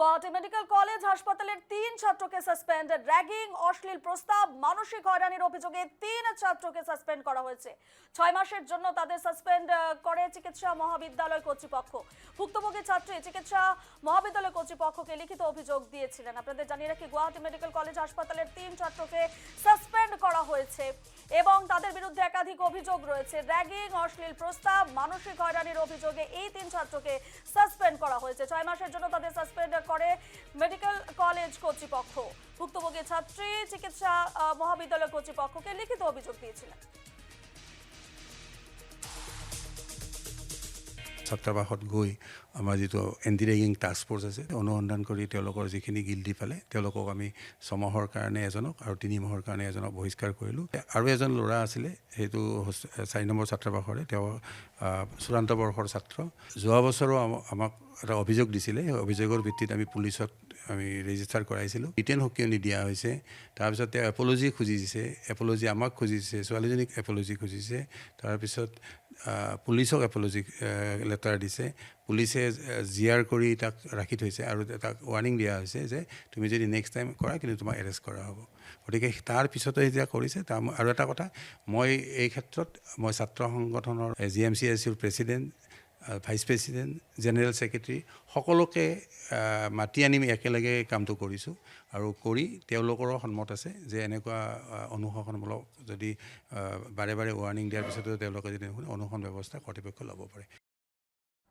Guwahati medical college হাসপাতালের 3 ছাত্রকে suspend, ragging, অশ্লীল প্রস্তাব, মানসিক হয়রানির অভিযোগে 3 ছাত্রকে সাসপেন্ড করা হয়েছে। 6 মাসের জন্য তাদের সাসপেন্ড করে চিকিৎসা মহাবিদ্যালয় কর্তৃপক্ষ। ভুক্তভোগী ছাত্রী চিকিৎসা মহাবিদ্যালয় কর্তৃপক্ষকে লিখিত অভিযোগ দিয়েছিলেন। আপনাদের জানিয়ে রাখি, গুয়াহাটি মেডিকেল কলেজ হাসপাতালের 3 ছাত্রকে সাসপেন্ড করা হয়েছে এবং তাদের বিরুদ্ধে একাধিক অভিযোগ রয়েছে। র্যাগিং, অশ্লীল প্রস্তাব, মানসিক হয়রানির অভিযোগে এই 3 ছাত্রকে সাসপেন্ড করা হয়েছে। 6 মাসের জন্য তাদের সাসপেন্ড করে মেডিকেল কলেজ কর্তৃপক্ষ। ভুক্তভোগী ছাত্রী চিকিৎসা মহাবিদ্যালয় কর্তৃপক্ষকে লিখিত অভিযোগ দিয়েছিলেন। ছাত্ৰাবাসত গৈ আমাৰ যিটো এণ্টি ৰেগিং টাস্ক ফ'ৰ্চ আছে, অনুসন্ধান কৰি তেওঁলোকৰ যিখিনি গিল্টি পালে তেওঁলোকক আমি 6 মাহৰ কাৰণে এজনক আৰু 3 মাহৰ কাৰণে এজনক বহিষ্কাৰ কৰিলোঁ। আৰু এজন ল'ৰা আছিলে, সেইটো 4 নম্বৰ ছাত্ৰাবাসৰে, তেওঁ চূড়ান্ত বৰ্ষৰ ছাত্ৰ। যোৱা বছৰো আমাক এটা অভিযোগ দিছিলে। সেই অভিযোগৰ ভিত্তিত আমি পুলিচত ৰেজিষ্টাৰ কৰাইছিলোঁ। ৰিটেন সকিয়নি দিয়া হৈছে। তাৰপিছত তেওঁ এপলজি খুজিছে, এপলজি আমাক খুজিছে, ছোৱালীজনীক এপলজি খুজিছে। তাৰপিছত পুলিচক এপলজি লেটাৰ দিছে। পুলিচে জিআৰ কৰি তাক ৰাখি থৈছে আৰু তাক ৱাৰ্ণিং দিয়া হৈছে যে তুমি যদি নেক্সট টাইম কৰা কিন্তু তোমাক এৰেষ্ট কৰা হ'ব। গতিকে তাৰ পিছতে যেতিয়া কৰিছে, আৰু এটা কথা, মই এই ক্ষেত্ৰত মই ছাত্ৰ সংগঠনৰ GMCSUৰ president, vice president, general secretary সকলোকে মাতি আনি একেলগে কামটো কৰিছোঁ আৰু কৰি তেওঁলোকৰো সন্মত আছে যে এনেকুৱা অনুশাসনমূলক যদি বাৰে বাৰে ৱাৰ্ণিং দিয়াৰ পিছতো তেওঁলোকে যদি অনুসৰণ ব্যৱস্থা কৰ্তৃপক্ষ ল'ব পাৰে।